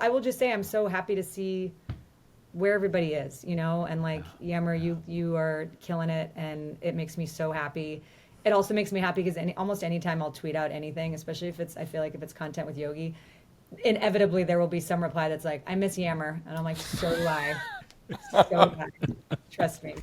I will just say I'm so happy to see where everybody is, and like Yammer, you are killing it, and it makes me so happy. It also makes me happy because almost anytime I'll tweet out anything, especially if it's I feel like if it's content with Yogi, inevitably there will be some reply that's like, I miss Yammer, and I'm like, so do I, so do I. Trust me.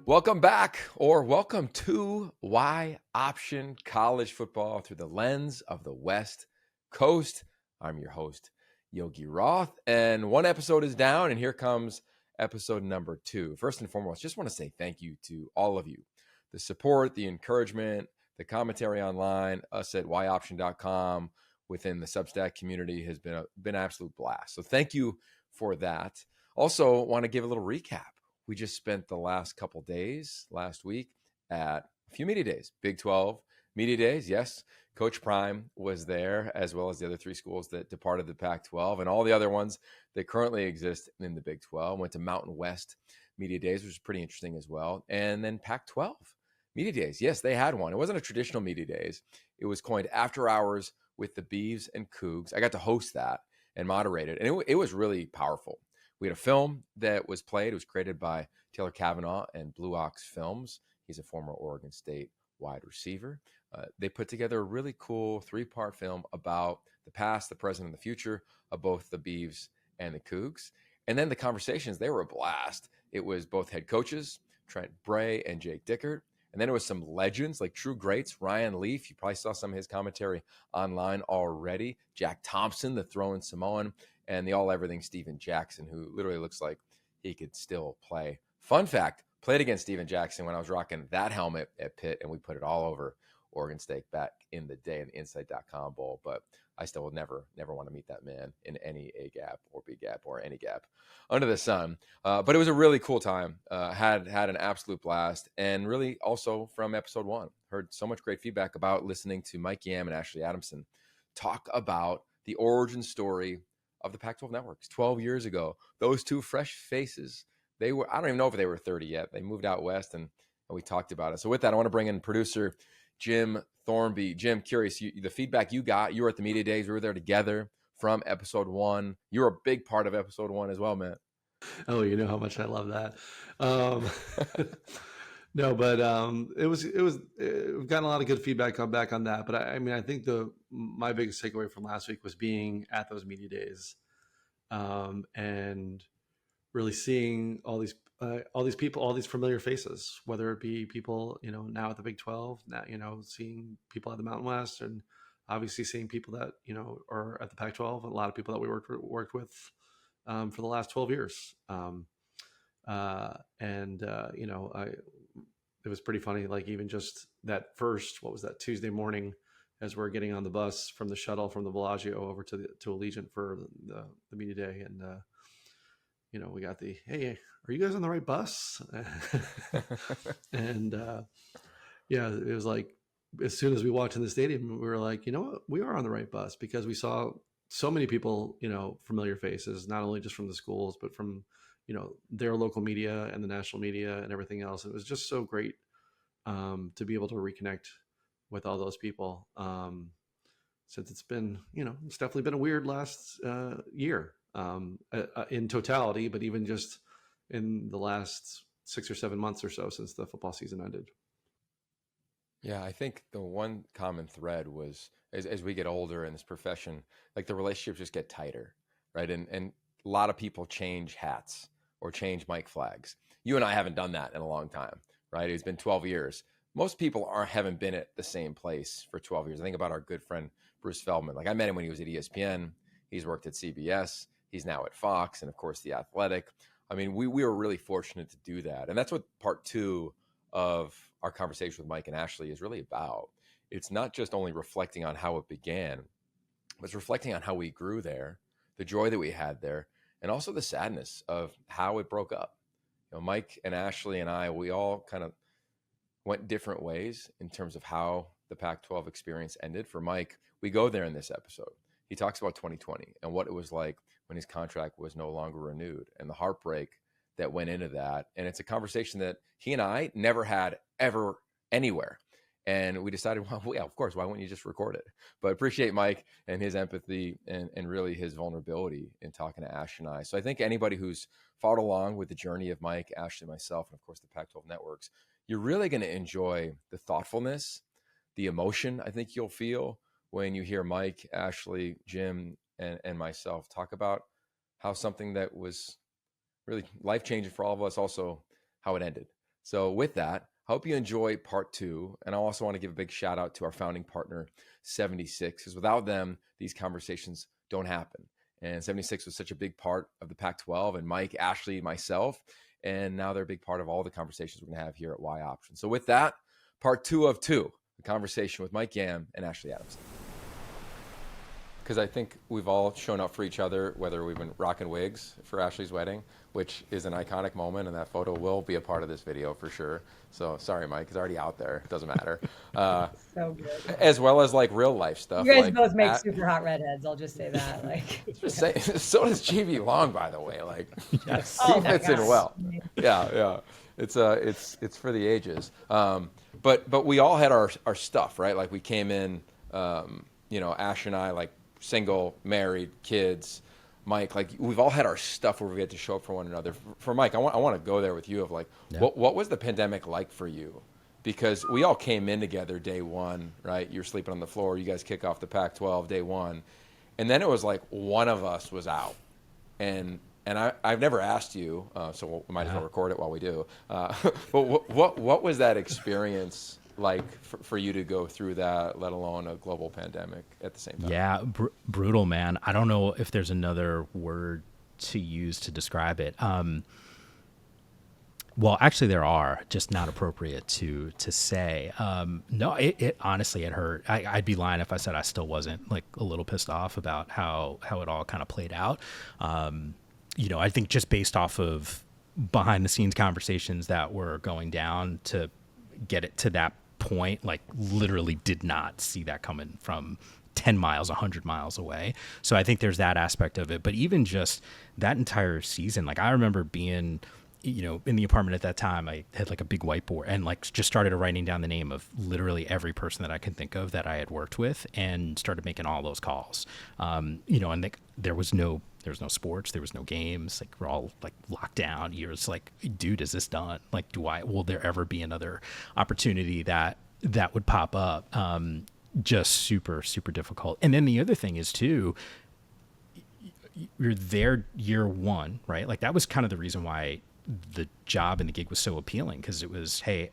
Welcome back, or welcome to Y Option College Football through the lens of the West Coast. I'm your host, Yogi Roth, and one episode is down, and here comes episode number 2. First and foremost, just want to say thank you to all of you. The support, the encouragement, the commentary online, us at yoption.com, within the Substack community has been an absolute blast. So thank you for that. Also, want to give a little recap. We just spent the last couple days last week at a few media days, Big 12 media days. Yes, Coach Prime was there, as well as the other 3 schools that departed the Pac-12 and all the other ones that currently exist in the Big 12. Went to Mountain West media days, which is pretty interesting as well. And then Pac-12 media days. Yes, they had one. It wasn't a traditional media days. It was coined After Hours with the Beavs and Cougs. I got to host that and moderate it. And it was really powerful. We had a film that was played. It was created by Taylor Kavanaugh and Blue Ox Films. He's a former Oregon State wide receiver. They put together a really cool 3-part film about the past, the present, and the future of both the Beavs and the Cougs. And then the conversations, they were a blast. It was both head coaches, Trent Bray and Jake Dickert. And then it was some legends like true greats, Ryan Leaf. You probably saw some of his commentary online already. Jack Thompson, the throwing Samoan, and the all-everything Steven Jackson, who literally looks like he could still play. Fun fact, played against Steven Jackson when I was rocking that helmet at Pitt, and we put it all over Oregon State back in the day in the Insight.com Bowl. But I still will never want to meet that man in any A gap or B gap or any gap under the sun. But it was a really cool time. Had an absolute blast. And really also from episode 1, heard so much great feedback about listening to Mike Yam and Ashley Adamson talk about the origin story of the Pac-12 networks 12 years ago. Those 2 fresh faces, I don't even know if they were 30 yet. They moved out west, and we talked about it. So with that, I want to bring in producer Jim Thornby. Jim, curious, the feedback you got, you were at the media days. We were there together from episode 1. You were a big part of episode 1 as well, man. Oh, you know how much I love that. Um, no, but we've gotten a lot of good feedback back on that. But I mean, I think my biggest takeaway from last week was being at those media days, and really seeing all these people, all these familiar faces, whether it be people, now at the Big 12, now, seeing people at the Mountain West, and obviously seeing people that, are at the Pac-12, a lot of people that we worked with for the last 12 years. It was pretty funny. Like even just that first, what was that, Tuesday morning, as we're getting on the bus from the shuttle from the Bellagio over to Allegiant for the media day. And, we got hey, are you guys on the right bus? And it was like, as soon as we walked in the stadium, we were like, you know what, we are on the right bus, because we saw so many people, familiar faces, not only just from the schools, but from, their local media and the national media and everything else. It was just so great to be able to reconnect with all those people. Since it's been, it's definitely been a weird last year in totality, but even just in the last 6 or 7 months or so since the football season ended. Yeah, I think the one common thread was as we get older in this profession, like the relationships just get tighter, right? And a lot of people change hats or change mic flags. You and I haven't done that in a long time, right? It's been 12 years. Most people haven't been at the same place for 12 years. I think about our good friend Bruce Feldman. Like I met him when he was at ESPN. He's worked at CBS. He's now at Fox and of course The Athletic. I mean, we were really fortunate to do that. And that's what part 2 of our conversation with Mike and Ashley is really about. It's not just only reflecting on how it began, but it's reflecting on how we grew there, the joy that we had there, and also the sadness of how it broke up. Mike and Ashley and I, we all kind of went different ways in terms of how the Pac-12 experience ended. For Mike, we go there in this episode. He talks about 2020 and what it was like when his contract was no longer renewed and the heartbreak that went into that. And it's a conversation that he and I never had ever anywhere. And we decided, well, yeah, of course, why wouldn't you just record it? But appreciate Mike and his empathy and really his vulnerability in talking to Ash and I. So I think anybody who's followed along with the journey of Mike, Ashley, myself, and of course the Pac-12 networks, you're really going to enjoy the thoughtfulness, the emotion I think you'll feel when you hear Mike, Ashley, Jim, and myself talk about how something that was really life-changing for all of us, also how it ended. So with that, hope you enjoy part 2. And I also want to give a big shout out to our founding partner, 76, because without them, these conversations don't happen. And 76 was such a big part of the Pac-12, and Mike, Ashley, myself, and now they're a big part of all the conversations we're going to have here at Y Option. So with that, part 2 of 2, a conversation with Mike Yam and Ashley Adamson. Because I think we've all shown up for each other, whether we've been rocking wigs for Ashley's wedding, which is an iconic moment, and that photo will be a part of this video for sure. So sorry, Mike, it's already out there. It doesn't matter. So good. As well as like real life stuff. You guys like both make super hot redheads. I'll just say that. Like, just say, so does GV Long, by the way. Like, Yes. Oh he my fits in gosh. well. Yeah. It's for the ages. But we all had our stuff, right? Like we came in, Ash and I, like single, married, kids. Mike, like we've all had our stuff where we had to show up for one another. For Mike, I want to go there with you of like, what was the pandemic like for you? Because we all came in together day one, right? You're sleeping on the floor. You guys kick off the Pac-12 day one. And then it was like one of us was out. And I've never asked you, so we might as well record it while we do. But what was that experience like for you to go through that, let alone a global pandemic at the same time? Yeah, brutal, man. I don't know if there's another word to use to describe it. Well, actually there are, just not appropriate to say. No, it honestly, it hurt. I'd be lying if I said I still wasn't like a little pissed off about how it all kind of played out. I think just based off of behind the scenes conversations that were going down to get it to that point, like literally did not see that coming from 10 miles, 100 miles away. So I think there's that aspect of it. But even just that entire season, like I remember being, in the apartment at that time, I had like a big whiteboard and like just started writing down the name of literally every person that I can think of that I had worked with and started making all those calls. And there was no sports, there was no games, like we're all like locked down. You're just like, dude, is this done? Like, will there ever be another opportunity that would pop up? Just super, super difficult. And then the other thing is too, you're there year one, right? Like that was kind of the reason why the job and the gig was so appealing, because it was, hey,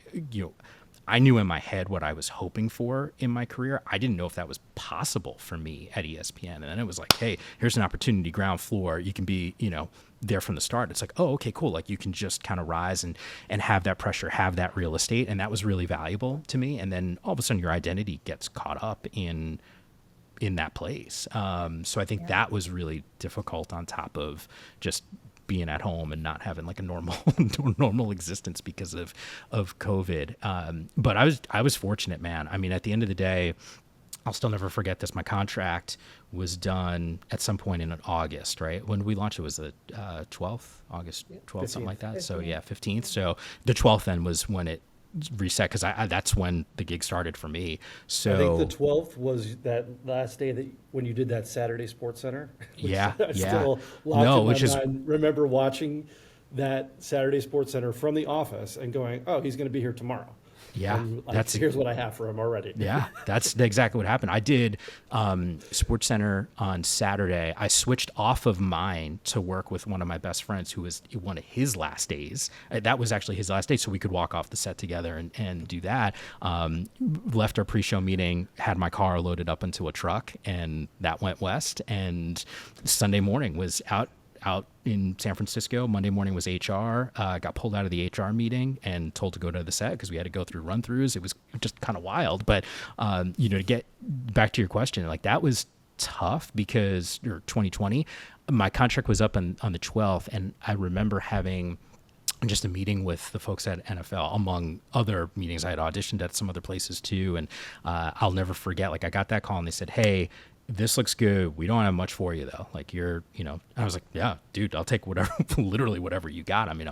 I knew in my head what I was hoping for in my career. I didn't know if that was possible for me at ESPN. And then it was like, hey, here's an opportunity, ground floor. You can be, there from the start. It's like, oh, okay, cool. Like you can just kind of rise and have that pressure, have that real estate. And that was really valuable to me. And then all of a sudden your identity gets caught up in that place. So I think that was really difficult on top of just being at home and not having like a normal existence because of COVID. But I was fortunate, man. I mean, at the end of the day, I'll still never forget this. My contract was done at some point in August, right? When we launched, it was the 12th, August 12th, something like that. 15th. So yeah, 15th. So the 12th then was when it reset, because that's when the gig started for me. So I think the 12th was that last day that when you did that Saturday Sports Center. Yeah. Still locked in my mind. Remember watching that Saturday Sports Center from the office and going, "Oh, he's going to be here tomorrow." Yeah, like, here's what I have for him already. Yeah, that's exactly what happened. I did Sports Center on Saturday. I switched off of mine to work with one of my best friends who was one of his last days. That was actually his last day, so we could walk off the set together and do that. Left our pre-show meeting, had my car loaded up into a truck, and that went west. And Sunday morning was out in San Francisco. Monday morning was HR. Got pulled out of the HR meeting and told to go to the set because we had to go through run-throughs. It was just kind of wild. But, to get back to your question, like that was tough because 2020, my contract was up on the 12th. And I remember having just a meeting with the folks at NFL, among other meetings. I had auditioned at some other places too. And I'll never forget, like I got that call and they said, hey, this looks good. We don't have much for you though. Like I was like, yeah, dude, I'll take whatever, literally whatever you got. I mean,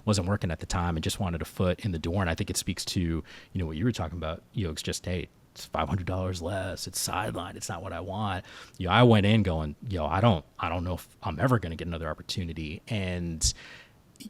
wasn't working at the time and just wanted a foot in the door. And I think it speaks to, what you were talking about, it's just, hey, it's $500 less. It's sidelined. It's not what I want. I went in going, I don't know if I'm ever going to get another opportunity. And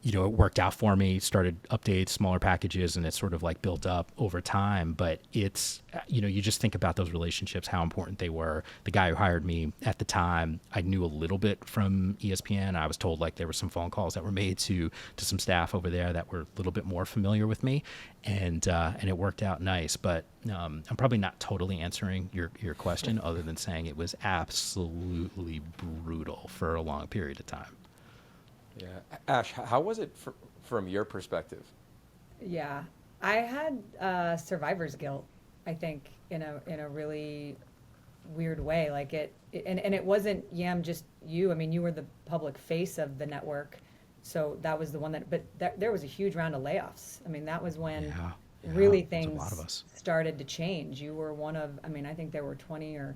it worked out for me, started updates, smaller packages, and it sort of like built up over time. But it's, you just think about those relationships, how important they were. The guy who hired me at the time, I knew a little bit from ESPN. I was told like there were some phone calls that were made to some staff over there that were a little bit more familiar with me, and it worked out nice. But I'm probably not totally answering your question other than saying it was absolutely brutal for a long period of time. Yeah. Ash, how was it from your perspective? Yeah, I had survivor's guilt, I think, in a really weird way. Like and it wasn't just you. I mean, you were the public face of the network, so that was the one but there was a huge round of layoffs. I mean, that was when really things started to change. You were one of, I mean, I think there were 20 or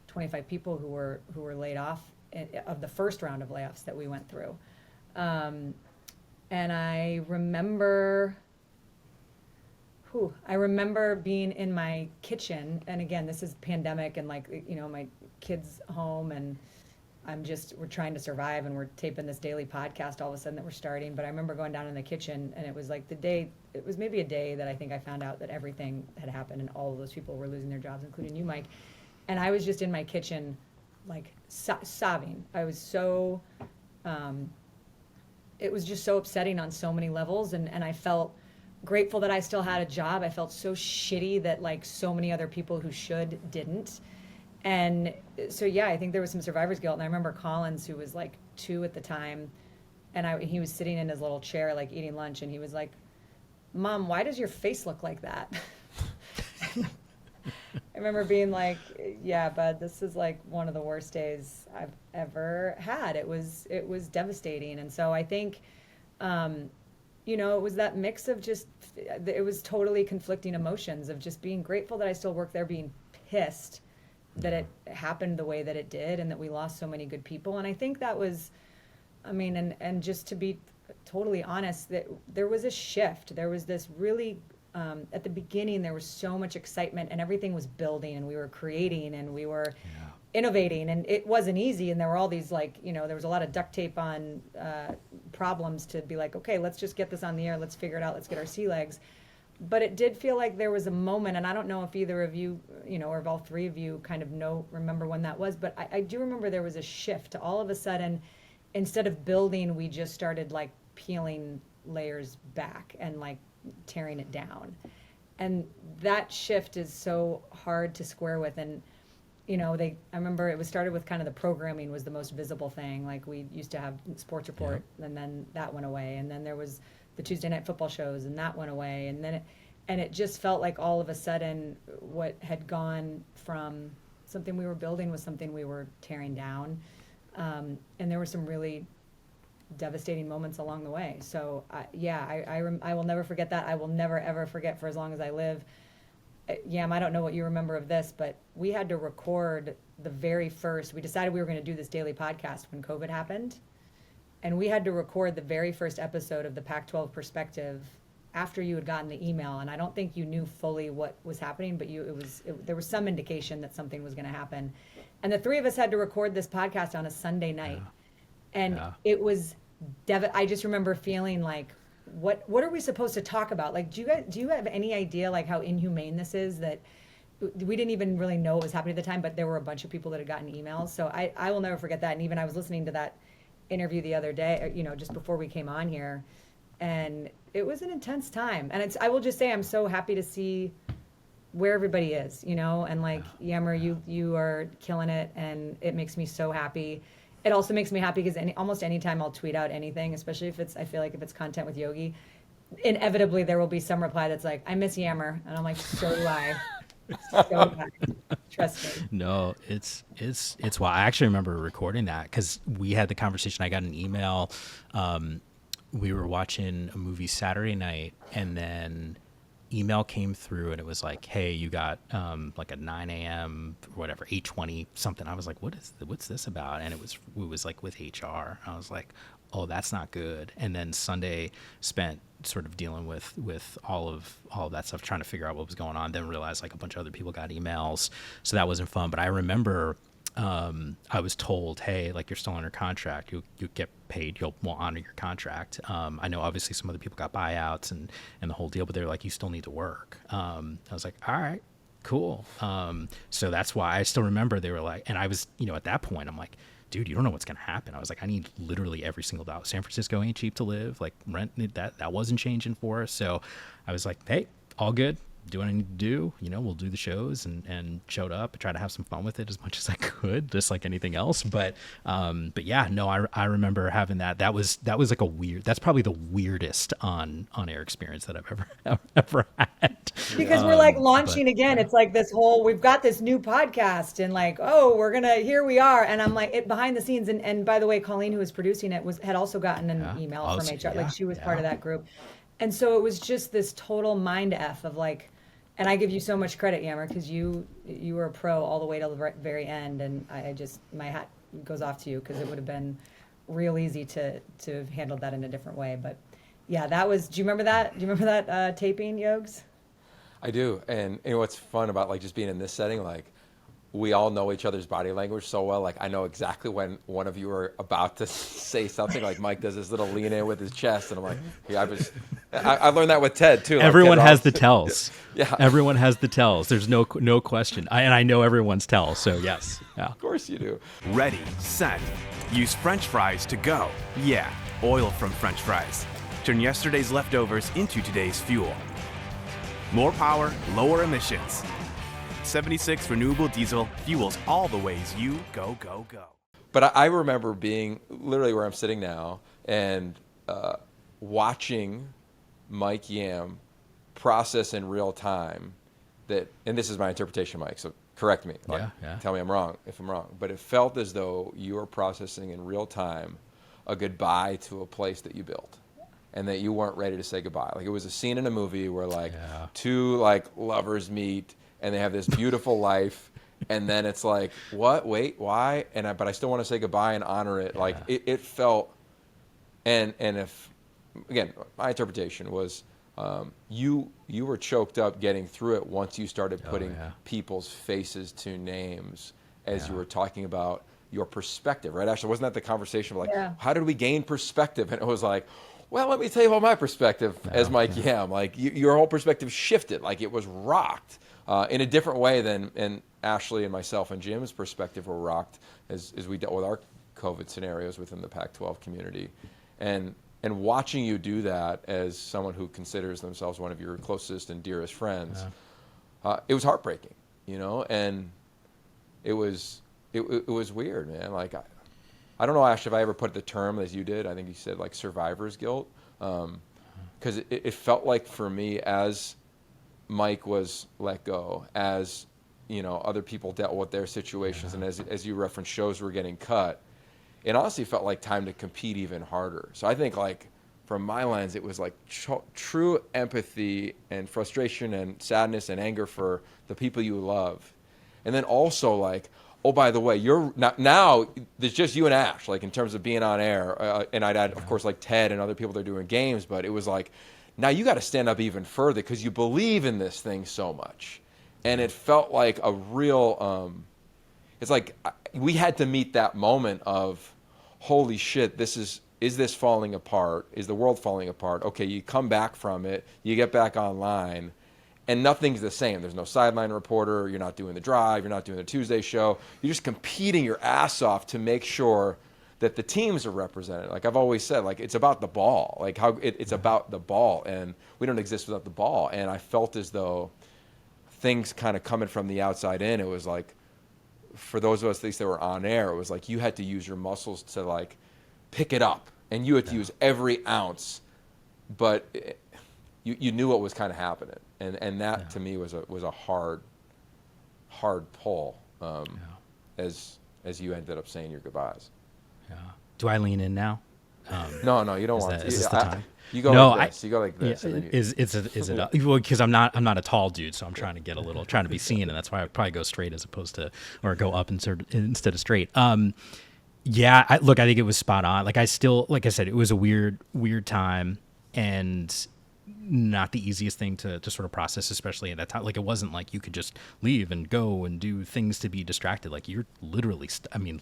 25 people who were laid off of the first round of layoffs that we went through. And I remember being in my kitchen, and again, this is pandemic and like, my kids home, and we're trying to survive, and we're taping this daily podcast all of a sudden that we're starting. But I remember going down in the kitchen, and it was like it was maybe a day that I think I found out that everything had happened and all of those people were losing their jobs, including you, Mike. And I was just in my kitchen, like sobbing. I was so, it was just so upsetting on so many levels, and I felt grateful that I still had a job. I felt so shitty that like so many other people who didn't. And so yeah, I think there was some survivor's guilt. And I remember Collins, who was like 2 at the time, and he was sitting in his little chair like eating lunch, and he was like, "Mom, why does your face look like that?" I remember being like, yeah, bud, this is like one of the worst days I've ever had. It was devastating. And so I think, it was that mix of it was totally conflicting emotions of just being grateful that I still work there, being pissed that it happened the way that it did and that we lost so many good people. And I think that was, and just to be totally honest, that there was a shift. There was this really, at the beginning, there was so much excitement and everything was building and we were creating and we were innovating, and it wasn't easy. And there were all these there was a lot of duct tape on problems to be like, okay, let's just get this on the air. Let's figure it out. Let's get our sea legs. But it did feel like there was a moment, and I don't know if either of you, or if all three of you kind of remember when that was, but I do remember there was a shift. All of a sudden, instead of building, we just started like peeling layers back and like tearing it down. And that shift is so hard to square with. And I remember it was started with kind of the programming was the most visible thing. Like we used to have Sports Report, and then that went away, and then there was the Tuesday night football shows, and that went away, and then it just felt like all of a sudden what had gone from something we were building was something we were tearing down, and there were some really devastating moments along the way. So I will never forget that. I will never ever forget for as long as I live. Yam, I don't know what you remember of this, but we had to record we decided we were going to do this daily podcast when COVID happened. And we had to record the very first episode of the Pac-12 Perspective after you had gotten the email. And I don't think you knew fully what was happening, but there was some indication that something was going to happen. And the three of us had to record this podcast on a Sunday night. And it was, I just remember feeling like, what are we supposed to talk about? Like, do you have any idea like how inhumane this is, that we didn't even really know what was happening at the time, but there were a bunch of people that had gotten emails. So I will never forget that. And even I was listening to that interview the other day, just before we came on here, and it was an intense time. And I will just say, I'm so happy to see where everybody is, and like Yammer, you are killing it, and it makes me so happy. It also makes me happy because almost any time I'll tweet out anything, especially if it's content with Yogi, inevitably there will be some reply that's like, I miss Yammer, and I'm like, so do I. So do I. Trust me. No, it's why I actually remember recording that, because we had the conversation. I got an email we were watching a movie Saturday night, and then email came through, and it was like, hey, you got like a 9 a.m. or whatever, 8:20 something. I was like, what's this about? And it was like with HR. I was like, oh, that's not good. And then Sunday spent sort of dealing with all of that stuff, trying to figure out what was going on, then realized like a bunch of other people got emails. So that wasn't fun. But I remember I was told, hey, like, you're still under contract. You get paid. We'll honor your contract. I know obviously some other people got buyouts and the whole deal, but they're like, you still need to work. I was like, all right, cool. So that's why I still remember they were like, and I was, at that point, I'm like, dude, you don't know what's going to happen. I was like, I need literally every single dollar. San Francisco ain't cheap to live. Like, rent, that wasn't changing for us. So I was like, hey, all good. Do what I need to do. We'll do the shows, and showed up. I tried to have some fun with it as much as I could, just like anything else. But yeah, no, I remember having that. That was like that's probably the weirdest on air experience that I've ever had. Because we're like launching again. It's like this whole, we've got this new podcast, and like, oh, here we are. And I'm like, behind the scenes. And by the way, Colleen, who was producing it, had also gotten an email from HR. Yeah, like, she was part of that group. And so it was just this total mind F of like, and I give you so much credit, Yammer, because you were a pro all the way to the very end. And I just, my hat goes off to you, because it would have been real easy to have handled that in a different way. But yeah, do you remember that? Do you remember that taping, Yogs? I do. And what's fun about like just being in this setting, like, we all know each other's body language so well. Like, I know exactly when one of you are about to say something. Like, Mike does this little lean in with his chest, and I'm like, yeah, I learned that with Ted too. Like, everyone Ted has the tells. Yeah, everyone has the tells. There's no question. And I know everyone's tells. So yes, yeah. Of course you do. Ready, set. Use French fries to go. Yeah, oil from French fries. Turn yesterday's leftovers into today's fuel. More power, lower emissions. 76 renewable diesel fuels all the ways you go, go, go. But I remember being literally where I'm sitting now and watching Mike Yam process in real time that, and this is my interpretation, Mike, so correct me. Like, yeah. Tell me I'm wrong if I'm wrong. But it felt as though you were processing in real time a goodbye to a place that you built, and that you weren't ready to say goodbye. Like, it was a scene in a movie where two like lovers meet and they have this beautiful life, and then it's like, what? Wait, why? But I still want to say goodbye and honor it. Yeah. Like, it felt, and if, again, my interpretation was, you were choked up getting through it once you started putting people's faces to names as you were talking about your perspective, right? Actually, wasn't that the conversation of like, how did we gain perspective? And it was like, well, let me tell you about my perspective as Mike Yam. Like, your whole perspective shifted. Like, it was rocked in a different way than Ashley and myself and Jim's perspective were rocked as we dealt with our COVID scenarios within the Pac-12 community. And watching you do that as someone who considers themselves one of your closest and dearest friends, it was heartbreaking, and it was weird, man. Like, I don't know, Ash, if I ever put the term as you did. I think you said like survivor's guilt, because it felt like for me, as Mike was let go, as other people dealt with their situations, and as you referenced, shows were getting cut, it honestly felt like time to compete even harder. So I think, like, from my lens, it was like true empathy and frustration and sadness and anger for the people you love, and then also like, oh, by the way, you're now there's just you and Ash, like, in terms of being on air, and I'd add, of course, like Ted and other people that are doing games, but it was like, now you got to stand up even further because you believe in this thing so much. And it felt like a real, it's like we had to meet that moment of, holy shit, is this falling apart? Is the world falling apart? Okay, you come back from it, you get back online, and nothing's the same. There's no sideline reporter, you're not doing the drive, you're not doing the Tuesday show. You're just competing your ass off to make sure that the teams are represented. Like I've always said, like, it's about the ball. Like, how it's about the ball, and we don't exist without the ball. And I felt as though things kind of coming from the outside in, it was like, for those of us at least that were on air, it was like you had to use your muscles to like pick it up, and you had to use every ounce, but you knew what was kind of happening, and that to me was a hard pull, as you ended up saying your goodbyes. Yeah. Do I lean in now? No, you don't want to. Is this the time? You go No, like this. You go like Yeah, this. And then you, is it well, because I'm not a tall dude, so I'm trying to be seen, and that's why I probably go straight as opposed to, or go up instead of straight. Yeah, I think it was spot on. Like I said, it was a weird time, and not the easiest thing to sort of process, especially at that time. Like it wasn't like you could just leave and go and do things to be distracted. Like you're literally,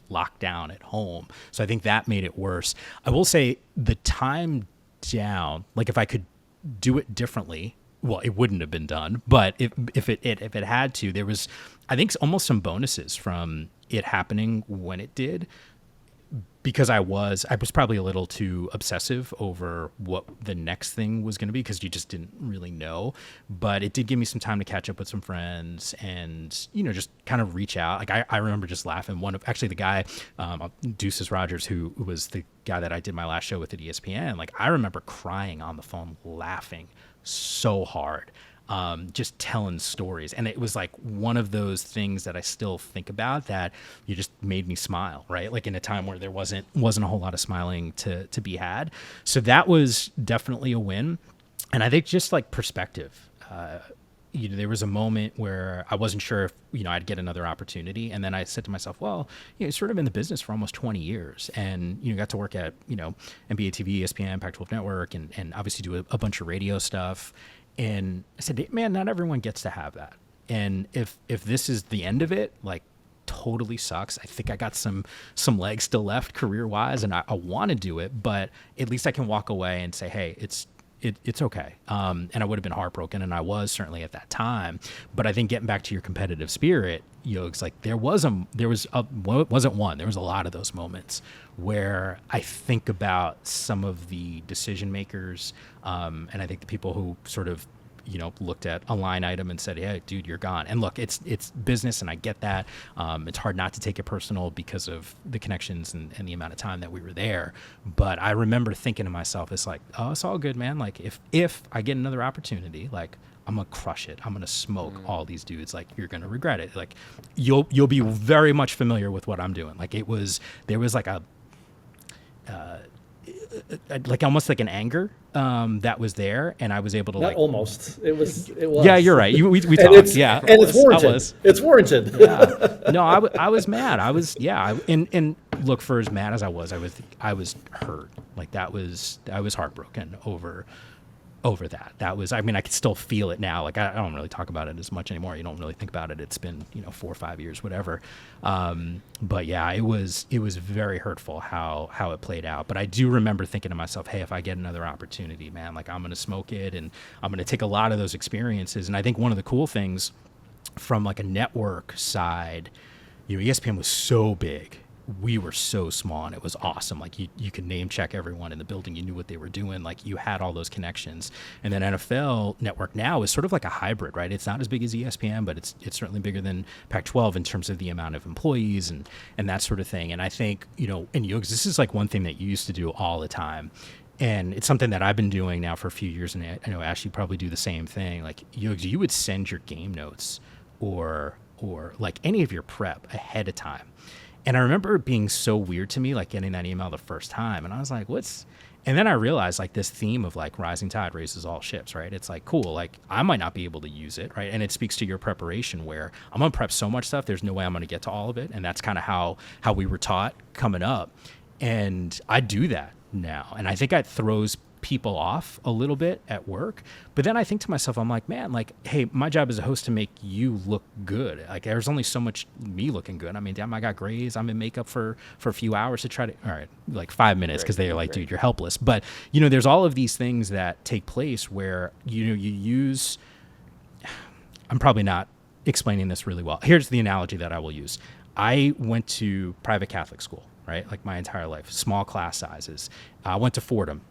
locked down at home. So I think that made it worse. I will say the time down, like if I could do it differently, well, it wouldn't have been done, but if it had to, there was, I think, almost some bonuses from it happening when it did, because I was probably a little too obsessive over what the next thing was going to be, because you just didn't really know. But it did give me some time to catch up with some friends and, just kind of reach out. Like I remember just laughing. The guy, Deuces Rogers, who was the guy that I did my last show with at ESPN, like I remember crying on the phone, laughing so hard. Just telling stories. And it was like one of those things that I still think about, that you just made me smile, right? Like in a time where there wasn't a whole lot of smiling to be had. So that was definitely a win. And I think just like perspective, there was a moment where I wasn't sure if, I'd get another opportunity. And then I said to myself, well, sort of in the business for almost 20 years and, got to work at, NBA TV, ESPN, Pac-12 Network, and obviously do a bunch of radio stuff. And I said, man, not everyone gets to have that. And if this is the end of it, like totally sucks. I think I got some legs still left career wise, and I want to do it, but at least I can walk away and say, hey, it's okay. And I would have been heartbroken, and I was certainly at that time. But I think getting back to your competitive spirit, it's like there wasn't one. There was a lot of those moments where I think about some of the decision makers, and I think the people who sort of looked at a line item and said, hey, dude, you're gone. And look, it's business, and I get that. It's hard not to take it personal because of the connections and the amount of time that we were there. But I remember thinking to myself, it's like, oh, it's all good, man. Like if I get another opportunity, like I'm going to crush it. I'm going to smoke all these dudes. Like you're going to regret it. Like you'll be very much familiar with what I'm doing. Like there was like a, like almost like an anger that was there, and I was able to Not like almost. It was. Yeah, you're right. We and talked. it's, Yeah, and it's warranted. It's warranted. Yeah. No, I was mad. And look, for as mad as I was hurt. Like I was heartbroken over that. That was, I could still feel it now. Like I don't really talk about it as much anymore. You don't really think about it. It's been 4 or 5 years, whatever. But yeah, it was very hurtful how it played out. But I do remember thinking to myself, hey, if I get another opportunity, man, like I'm going to smoke it, and I'm going to take a lot of those experiences. And I think one of the cool things from like a network side, ESPN was so big. We were so small, and it was awesome. Like you could name check everyone in the building. You knew what they were doing. Like you had all those connections. And then NFL Network now is sort of like a hybrid, right? It's not as big as ESPN, but it's certainly bigger than Pac-12 in terms of the amount of employees and that sort of thing. And I think, and this is like one thing that you used to do all the time. And it's something that I've been doing now for a few years. And I know Ash, you probably do the same thing. Like you would send your game notes or like any of your prep ahead of time. And I remember it being so weird to me, like getting that email the first time. And I was like, and then I realized like this theme of like rising tide raises all ships, right? It's like, cool, like I might not be able to use it, right? And it speaks to your preparation, where I'm going to prep so much stuff, there's no way I'm going to get to all of it. And that's kind of how we were taught coming up. And I do that now. And I think it throws people off a little bit at work. But then I think to myself, I'm like, man, like, hey, my job as a host to make you look good. Like there's only so much me looking good. Damn, I got grays. I'm in makeup for a few hours to try to, all right, like 5 minutes, because they're like, dude, you're helpless. But there's all of these things that take place where, you use, I'm probably not explaining this really well. Here's the analogy that I will use. I went to private Catholic school, right? Like my entire life, small class sizes. I went to Fordham,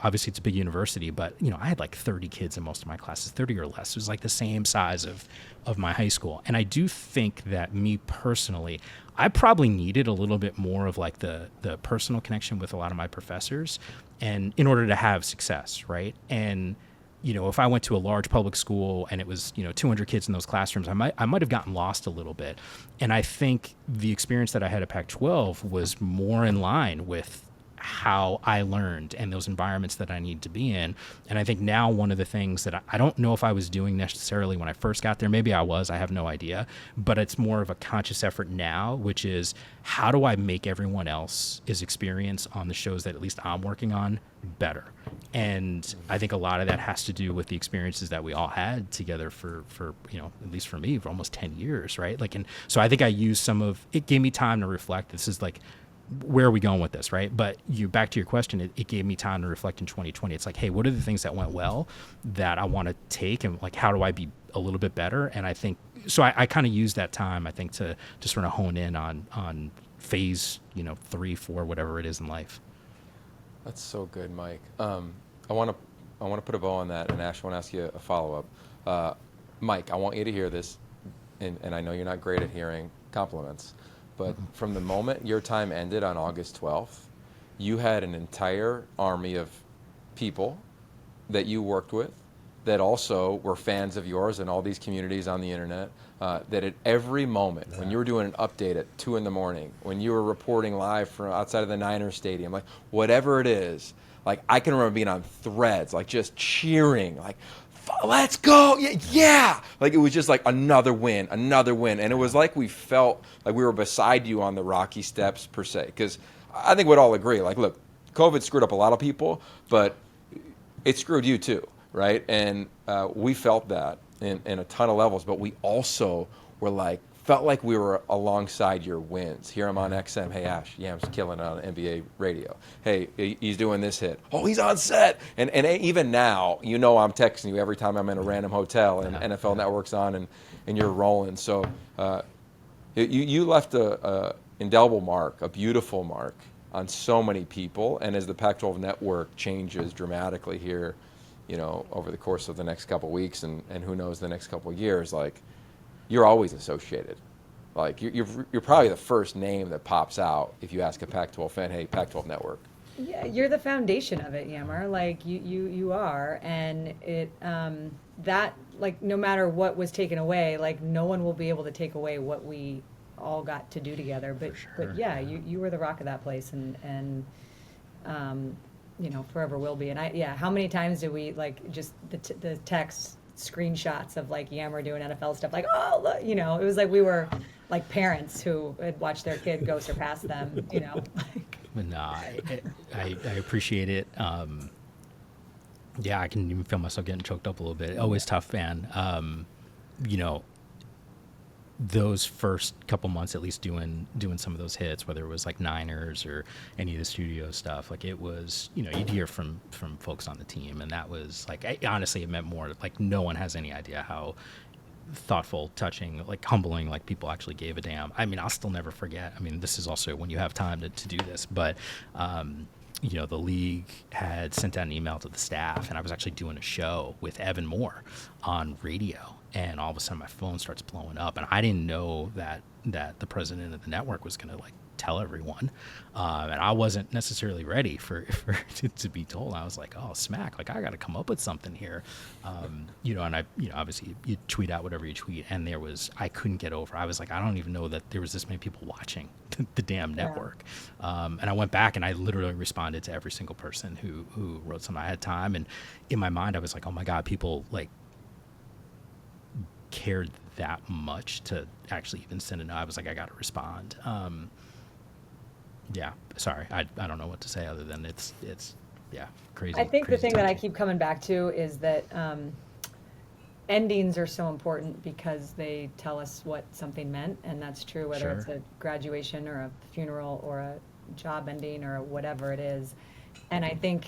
obviously it's a big university, but I had like 30 kids in most of my classes, 30 or less. It was like the same size of my high school. And I do think that me personally, I probably needed a little bit more of like the personal connection with a lot of my professors, and in order to have success, right? And if I went to a large public school and it was, 200 kids in those classrooms, I might have gotten lost a little bit. And I think the experience that I had at Pac-12 was more in line with how I learned and those environments that I need to be in. And I think now one of the things that I don't know if I was doing necessarily when I first got there, maybe I was, I have no idea, but it's more of a conscious effort now, which is how do I make everyone else's experience on the shows that at least I'm working on better? And I think a lot of that has to do with the experiences that we all had together for at least for me, for almost 10 years, right? Like, and so I think I used some of, it gave me time to reflect. This is like, where are we going with this, right? But back to your question, it gave me time to reflect in 2020. It's like, hey, what are the things that went well that I want to take, and like, how do I be a little bit better? And I think, so I kind of use that time, I think, to sort of hone in on phase, 3, 4, whatever it is in life. That's so good, Mike. I want to put a bow on that, and Ash, I want to ask you a follow-up. Mike, I want you to hear this, and I know you're not great at hearing compliments, but from the moment your time ended on August 12th, you had an entire army of people that you worked with that also were fans of yours and all these communities on the internet, that at every moment, when you were doing an update at 2 a.m, when you were reporting live from outside of the Niners stadium, like whatever it is, like I can remember being on Threads, like just cheering, like, let's go, yeah. Like it was just like another win. And it was like we felt like we were beside you on the rocky steps per se. Because I think we'd all agree, like, look, COVID screwed up a lot of people, but it screwed you too, right? And we felt that in a ton of levels, but we also were like, felt like we were alongside your wins. Here I'm on XM. Hey, Ash, Yam's killing it on NBA radio. Hey, he's doing this hit. Oh, he's on set. And even now, I'm texting you every time I'm in a random hotel and NFL Network's on and you're rolling. So you left a indelible mark, a beautiful mark on so many people. And as the Pac-12 Network changes dramatically here, over the course of the next couple of weeks and who knows the next couple of years, like, you're always associated. Like you're probably the first name that pops out if you ask a Pac-12 fan, hey, Pac-12 Network. Yeah, you're the foundation of it, Yammer. Like you are, and it that, like, no matter what was taken away, like no one will be able to take away what we all got to do together. But yeah, you were the rock of that place, and forever will be. And how many times did we, like, just the texts, screenshots of like Yammer doing NFL stuff, like, oh look, it was like we were like parents who had watched their kid go surpass them, No, I appreciate it. I can even feel myself getting choked up a little bit. Always tough, man. Those first couple months, at least doing some of those hits, whether it was like Niners or any of the studio stuff, like it was, you'd hear from folks on the team, and that was like, honestly, it meant more. Like no one has any idea how thoughtful, touching, like humbling, like people actually gave a damn. I mean, I'll still never forget. I mean, this is also when you have time to do this, but the league had sent out an email to the staff, and I was actually doing a show with Evan Moore on radio. And all of a sudden my phone starts blowing up, and I didn't know that the president of the network was going to like tell everyone. And I wasn't necessarily ready for to be told. I was like, oh, smack, like I got to come up with something here. And I, obviously you tweet out whatever you tweet, and I couldn't get over. I was like, I don't even know that there was this many people watching the damn network. And I went back and I literally responded to every single person who wrote something. I had time, and in my mind I was like, oh my God, people like cared that much to actually even send a note. I was like, I got to respond. Sorry. I don't know what to say other than it's crazy. I think crazy the thing that I touching. keep coming back to is that endings are so important because they tell us what something meant, and that's true whether it's a graduation or a funeral or a job ending or whatever it is. And I think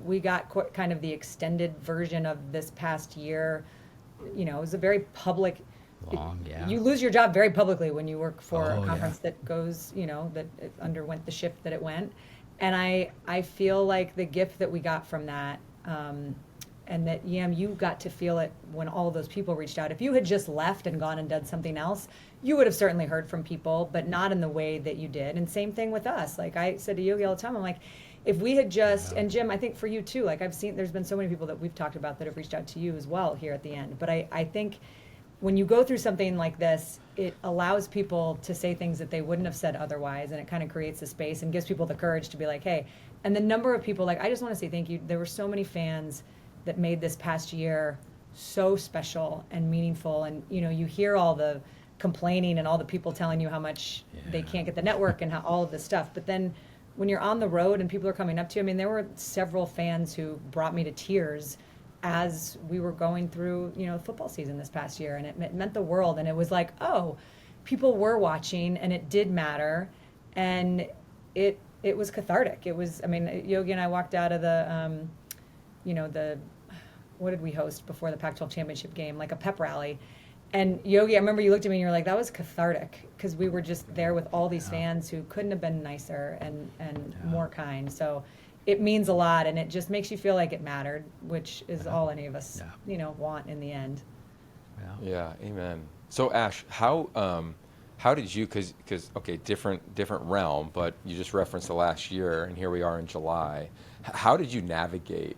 we got kind of the extended version of this past year. It was a very public. Long, yeah. You lose your job very publicly when you work for Oh, a conference that goes, that it underwent the shift that it went. And I feel like the gift that we got from that, and that, Yam, you got to feel it when all those people reached out. If you had just left and gone and done something else, you would have certainly heard from people, but not in the way that you did. And same thing with us. Like I said to Yogi all the time, I'm like, if we had just, and Jim, I think for you too, like I've seen, there's been so many people that we've talked about that have reached out to you as well here at the end. But I think when you go through something like this, it allows people to say things that they wouldn't have said otherwise, and it kind of creates a space and gives people the courage to be like, hey. And the number of people, like, I just want to say thank you. There were so many fans that made this past year so special and meaningful. And, you know, you hear all the complaining and all the people telling you how much they can't get the network and how all of this stuff. But then when you're on the road and people are coming up to you, I mean, there were several fans who brought me to tears as we were going through, you know, football season this past year. And it meant the world. And it was like, oh, people were watching and it did matter. And it was cathartic. It was, I mean, Yogi and I walked out of the, you know, what did we host before the Pac-12 championship game? Like a pep rally. And Yogi, I remember you looked at me and you were like, that was cathartic, because we were just there with all these fans who couldn't have been nicer and more kind. So it means a lot, and it just makes you feel like it mattered, which is all any of us, you know, want in the end. Yeah, amen. So Ash, how did you, because okay, different realm, but you just referenced the last year, and here we are in July. How did you navigate?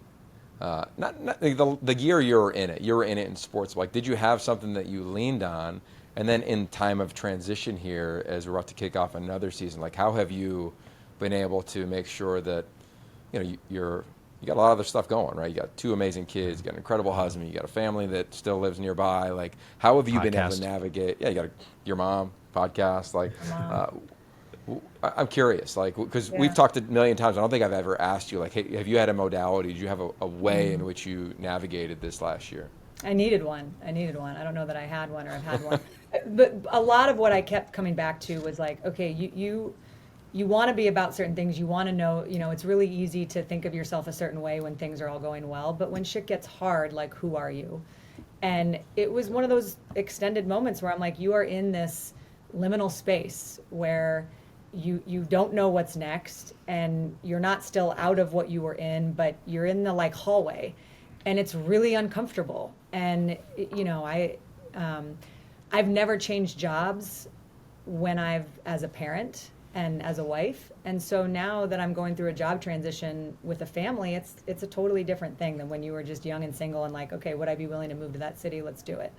Not the year you were in it. You were in it in sports. Like, did you have something that you leaned on? And then in time of transition here, as we're about to kick off another season, like, how have you been able to make sure that, you know, you got a lot of other stuff going, right? You got 2 amazing kids, you got an incredible husband, you got a family that still lives nearby. Like, how have you been able to navigate? Yeah, you got your mom, podcast. Like, I'm curious, like, because we've talked a million times. I don't think I've ever asked you, like, hey, have you had a modality? Did you have a way in which you navigated this last year? I needed one. I don't know that I had one or I've had one. But a lot of what I kept coming back to was like, okay, you want to be about certain things. You want to know, you know, it's really easy to think of yourself a certain way when things are all going well. But when shit gets hard, like, who are you? And it was one of those extended moments where I'm like, you are in this liminal space where you don't know what's next, and you're not still out of what you were in, but you're in the like hallway, and it's really uncomfortable. And you know, I've never changed jobs as a parent and as a wife, and so now that I'm going through a job transition with a family, it's a totally different thing than when you were just young and single and like, okay, would I be willing to move to that city? Let's do it.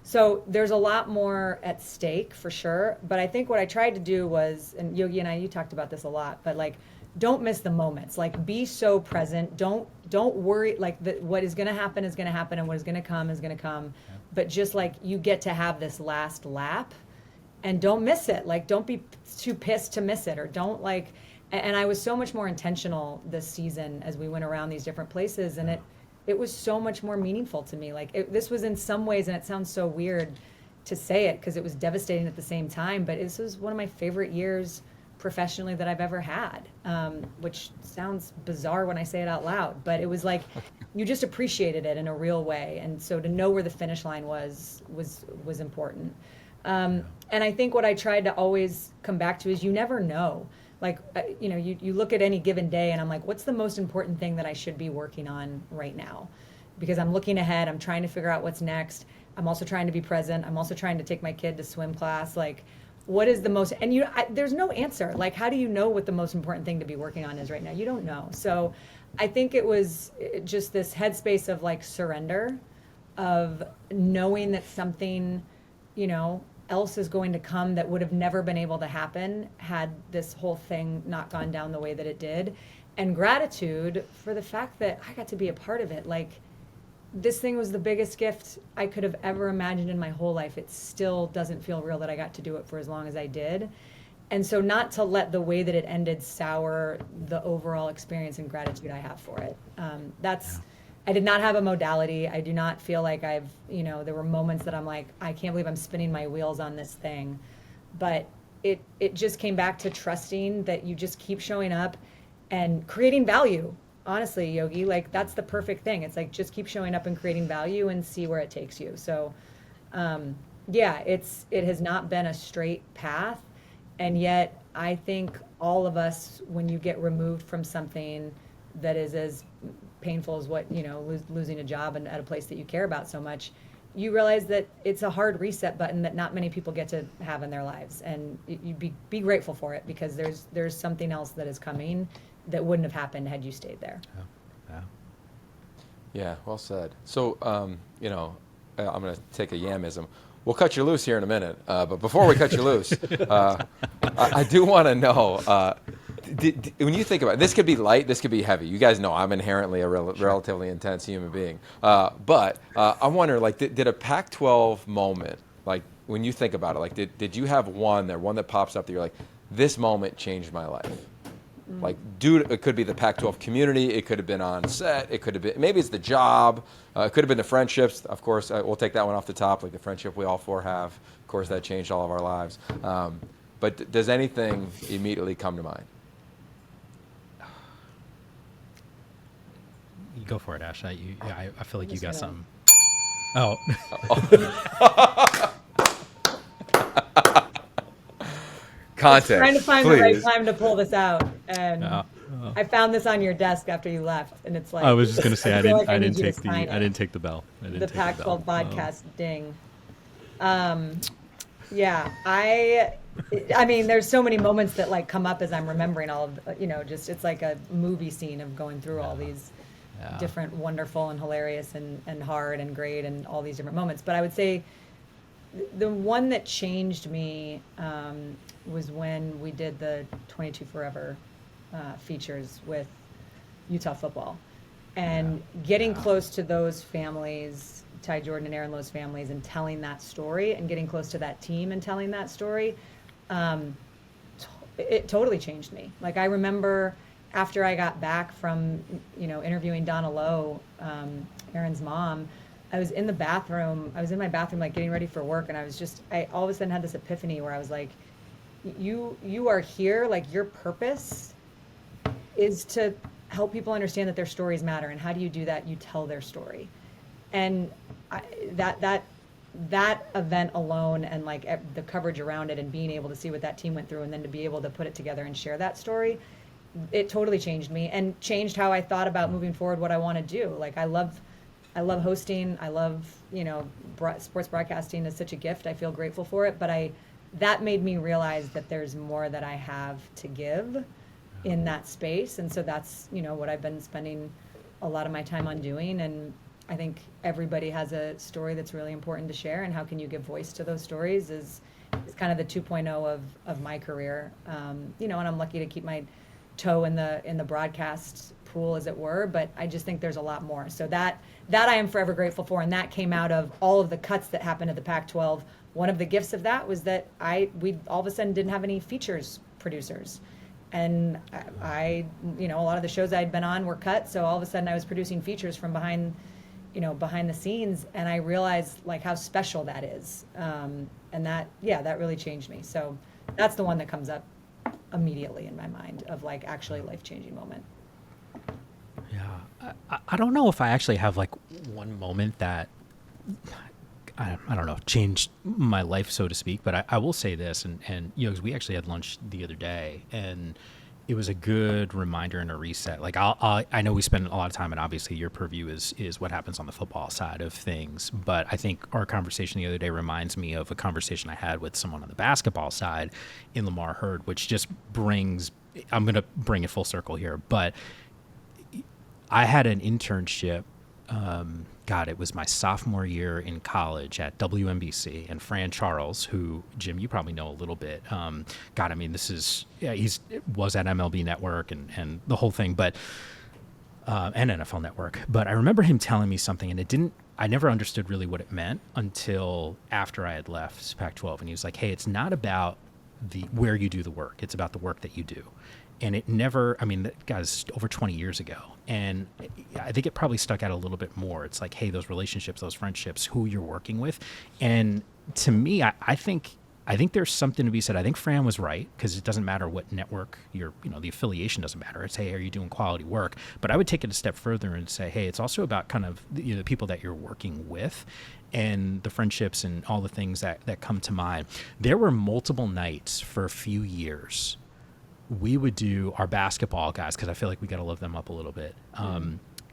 So there's a lot more at stake for sure. But I think what I tried to do was, and Yogi and I, you talked about this a lot, but like, don't miss the moments. Like, be so present. Don't worry. Like, what is going to happen is going to happen, and what is going to come is going to come. Yeah. But just like, you get to have this last lap, and don't miss it. Like, don't be too pissed to miss it, or don't like. And I was so much more intentional this season as we went around these different places, and it was so much more meaningful to me. Like, this was in some ways, and it sounds so weird to say it because it was devastating at the same time, but this was one of my favorite years professionally that I've ever had, which sounds bizarre when I say it out loud, but it was like, you just appreciated it in a real way. And so to know where the finish line was important. And I think what I tried to always come back to is, you never know. Like, you know, you look at any given day and I'm like, what's the most important thing that I should be working on right now? Because I'm looking ahead, I'm trying to figure out what's next. I'm also trying to be present. I'm also trying to take my kid to swim class. Like, what is the most, and there's no answer. Like, how do you know what the most important thing to be working on is right now? You don't know. So I think it was just this headspace of like surrender, of knowing that something, you know, else is going to come that would have never been able to happen had this whole thing not gone down the way that it did. And gratitude for the fact that I got to be a part of it. Like, this thing was the biggest gift I could have ever imagined in my whole life. It still doesn't feel real that I got to do it for as long as I did. And so not to let the way that it ended sour the overall experience and gratitude I have for it. I did not have a modality. I do not feel like there were moments that I'm like, I can't believe I'm spinning my wheels on this thing. But it just came back to trusting that you just keep showing up and creating value. Honestly, Yogi, like, that's the perfect thing. It's like, just keep showing up and creating value and see where it takes you. So, it has not been a straight path. And yet I think all of us, when you get removed from something that is as painful as what, you know, losing a job and at a place that you care about so much, you realize that it's a hard reset button that not many people get to have in their lives. And you be grateful for it, because there's something else that is coming that wouldn't have happened had you stayed there. Yeah, well said. So, I'm going to take a yamism. We'll cut you loose here in a minute. But before we cut you loose, I do want to know, when you think about it, this could be light, this could be heavy. You guys know I'm inherently a relatively intense human being. But I wonder, like, did a Pac-12 moment, like, when you think about it, like, did you have one that pops up that you're like, this moment changed my life? Like, dude, it could be the Pac-12 community. It could have been on set. It could have been, maybe it's the job. It could have been the friendships. Of course, we'll take that one off the top, like the friendship we all four have. Of course, that changed all of our lives. But does anything immediately come to mind? You go for it, Ash. I feel like you got something. Oh. Context, trying to find please. the right time to pull this out, and I found this on your desk after you left, and it's like I was just gonna say I feel like didn't need you to take the sign I it. didn't take the bell. The Pac-12 podcast ding. Yeah, I mean, there's so many moments that like come up as I'm remembering all of, just it's like a movie scene of going through all these different wonderful and hilarious and hard and great and all these different moments. But I would say the one that changed me was when we did the 22 Forever features with Utah football, and getting close to those families, Ty Jordan and Aaron Lowe's families, and telling that story, and getting close to that team and telling that story, it totally changed me. Like, I remember after I got back from interviewing Donna Lowe, Aaron's mom, I was in my bathroom, like getting ready for work, and I all of a sudden had this epiphany where I was like, you are here, like your purpose is to help people understand that their stories matter. And how do you do that? You tell their story. And that event alone, and like the coverage around it, and being able to see what that team went through, and then to be able to put it together and share that story, it totally changed me and changed how I thought about moving forward, what I want to do. Like, I love hosting. I love, sports broadcasting is such a gift. I feel grateful for it, but that made me realize that there's more that I have to give in that space. And so that's, what I've been spending a lot of my time on doing. And I think everybody has a story that's really important to share, and how can you give voice to those stories is kind of the 2.0 of my career. And I'm lucky to keep my toe in the broadcast pool, as it were, but I just think there's a lot more. So that I am forever grateful for, and that came out of all of the cuts that happened at the Pac-12. One of the gifts of that was that we all of a sudden didn't have any features producers, and I a lot of the shows I'd been on were cut, so all of a sudden I was producing features from behind the scenes, and I realized like how special that is, and that really changed me. So that's the one that comes up immediately in my mind of like actually life-changing moment. Yeah, I don't know if I actually have like one moment that I don't know, changed my life, so to speak. But I will say this, and because we actually had lunch the other day, and it was a good reminder and a reset. Like I know we spend a lot of time, and obviously your purview is what happens on the football side of things. But I think our conversation the other day reminds me of a conversation I had with someone on the basketball side in Lamar Hurd, which just I'm going to bring it full circle here, but I had an internship, it was my sophomore year in college at WNBC, and Fran Charles, who, Jim, you probably know a little bit. He was at MLB Network and the whole thing, but and NFL Network. But I remember him telling me something, and I never understood really what it meant until after I had left Pac-12. And he was like, hey, it's not about where you do the work. It's about the work that you do. And that guy's over 20 years ago. And I think it probably stuck out a little bit more. It's like, hey, those relationships, those friendships, who you're working with. And to me, I think there's something to be said. I think Fran was right, because it doesn't matter what network the affiliation doesn't matter. It's, hey, are you doing quality work? But I would take it a step further and say, hey, it's also about kind of the people that you're working with and the friendships and all the things that come to mind. There were multiple nights for a few years we would do our basketball guys, because I feel like we got to love them up a little bit.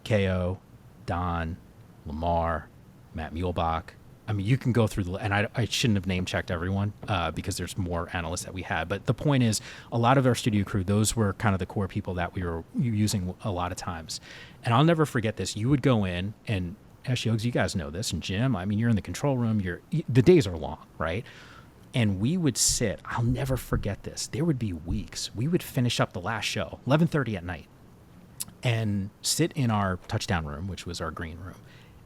KO, Don, Lamar, Matt Muehlbach. I mean, you can go through and I shouldn't have name checked everyone because there's more analysts that we had. But the point is, a lot of our studio crew, those were kind of the core people that we were using a lot of times. And I'll never forget this. You would go in, and Yogs, you guys know this, and Jim, I mean, you're in the control room, the days are long, right? And we would sit, I'll never forget this. There would be weeks. We would finish up the last show, 11:30 at night, and sit in our touchdown room, which was our green room,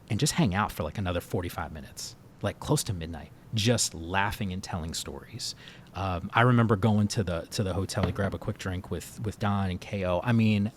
and just hang out for like another 45 minutes, like close to midnight, just laughing and telling stories. I remember going to the hotel to grab a quick drink with Don and KO. I mean,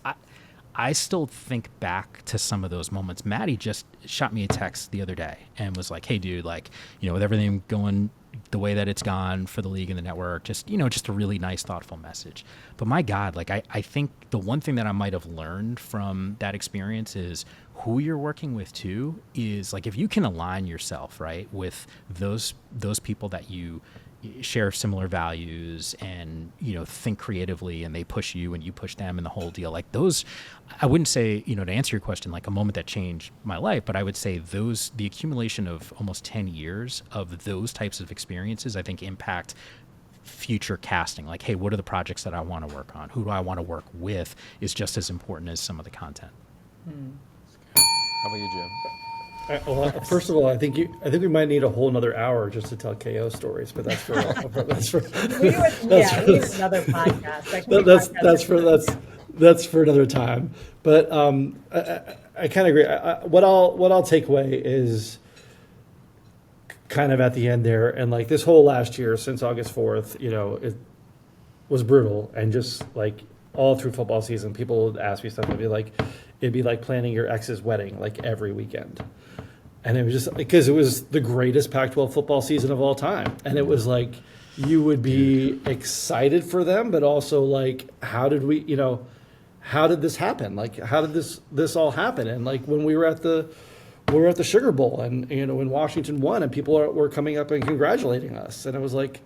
I still think back to some of those moments. Maddie just shot me a text the other day and was like, hey, dude, like, with everything going the way that it's gone for the league and the network, just a really nice, thoughtful message. But my God, like, I think the one thing that I might have learned from that experience is who you're working with too is like, if you can align yourself, right, with those people that you share similar values and, think creatively, and they push you and you push them, and the whole deal, like those, I wouldn't say, to answer your question, like a moment that changed my life, but I would say the accumulation of almost 10 years of those types of experiences, I think impact future casting. Like, hey, what are the projects that I want to work on? Who do I want to work with is just as important as some of the content. How about you, Jim? Well, first of all, I think we might need a whole another hour just to tell KO stories, but that's for We need another podcast. That's for another time. But I kind of agree. What I'll take away is kind of at the end there, and like this whole last year since August 4th, it was brutal, and just like all through football season, people would ask me stuff. It'd be like planning your ex's wedding like every weekend. And it was just because it was the greatest Pac-12 football season of all time. And it was like, you would be excited for them, but also like, how did this happen? Like, how did this all happen? And like when we were at the Sugar Bowl, and when Washington won, and people were coming up and congratulating us, and it was like,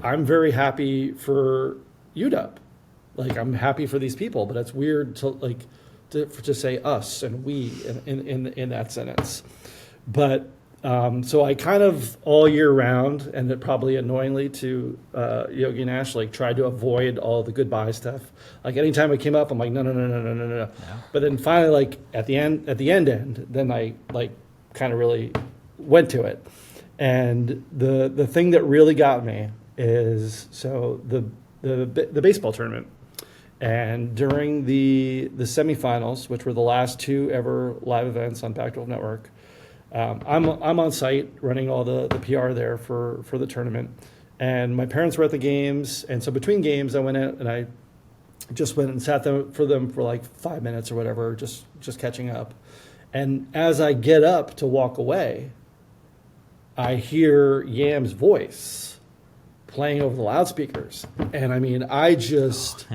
I'm very happy for UW. Like, I'm happy for these people, but it's weird to say us and we in that sentence. But so I kind of all year round, and it probably annoyingly to Yogi and Ash, like tried to avoid all the goodbye stuff. Like anytime it came up, I'm like, no. Yeah. But then finally, like at the end, then I like kind of really went to it. And the thing that really got me is the baseball tournament. And during the semifinals, which were the last two ever live events on Pac-12 Network, I'm on site running all the PR there for the tournament, and my parents were at the games, and so between games I went out and I just went and sat for them for like 5 minutes or whatever, just catching up. And as I get up to walk away, I hear Yam's voice playing over the loudspeakers, and I mean I just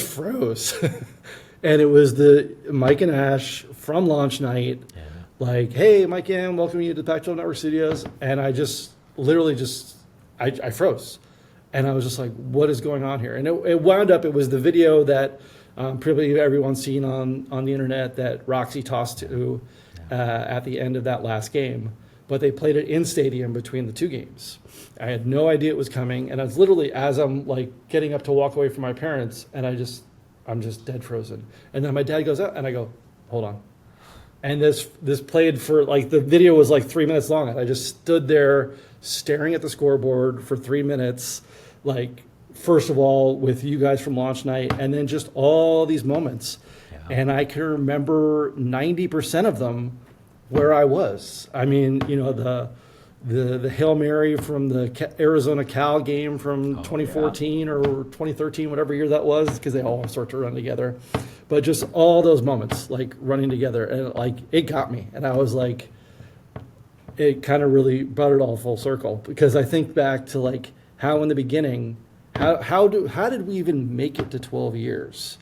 froze. And it was the Mike and Ash from launch night, like, hey, Mike and welcome you to the Pac-12 Network Studios. And I just literally I froze. And I was just like, what is going on here? And it wound up, it was the video that probably everyone's seen on the internet that Roxy tossed to at the end of that last game. But they played it in stadium between the two games. I had no idea it was coming. And I was literally, as I'm like getting up to walk away from my parents, and I'm just dead frozen. And then my dad goes out, and I go, hold on. And this played for, like, the video was like 3 minutes long, and I just stood there staring at the scoreboard for 3 minutes, like, first of all, with you guys from launch night, and then just all these moments. Yeah. And I can remember 90% of them where I was. I mean, the Hail Mary from the Arizona Cal game from 2014 or 2013, whatever year that was, because they all sort of run together. But just all those moments, like running together, and like it got me. And I was like, it kind of really brought it all full circle, because I think back to like how in the beginning, how did we even make it to 12 years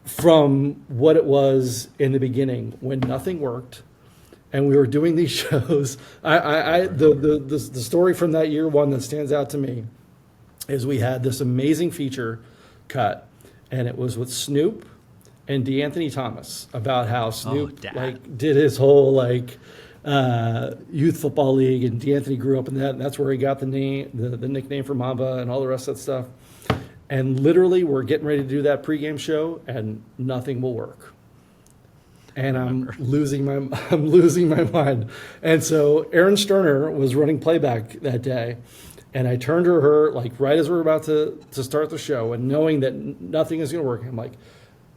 from what it was in the beginning when nothing worked. And we were doing these shows. The story from that year one that stands out to me is we had this amazing feature cut, and it was with Snoop and DeAnthony Thomas about how Snoop did his whole youth football league, and DeAnthony grew up in that, and that's where he got the name, the nickname for Mamba and all the rest of that stuff. And literally, we're getting ready to do that pregame show, and nothing will work. and I'm losing my mind. And so Aaron Sterner was running playback that day, and I turned to her like right as we were about to start the show, and knowing that nothing is going to work, I'm like,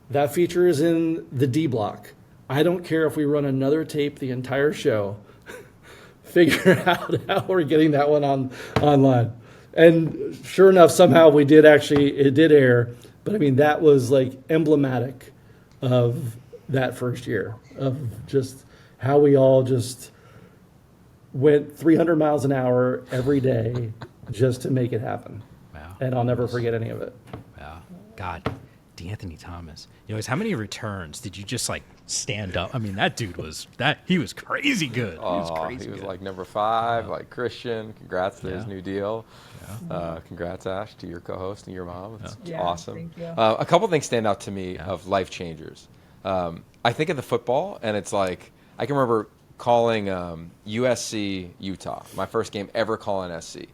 that feature is in the D block. I don't care if we run another tape the entire show. Figure out how we're getting that one online. And sure enough, somehow it did air. But I mean, that was like emblematic of that first year, of just how we all just went 300 miles an hour every day just to make it happen. Wow. And I'll never forget any of it. Wow. God, D'Anthony Thomas. How many returns did you just like stand up? I mean, that dude he was crazy good. He was He was good. like number 5, like Christian. Congrats to his Yeah. new deal. Congrats, Ash, to your co-host and your mom. It's Yeah, awesome. thank you. A couple things stand out to me of life changers. I think of the football, and it's like I can remember calling USC Utah, my first game ever calling SC.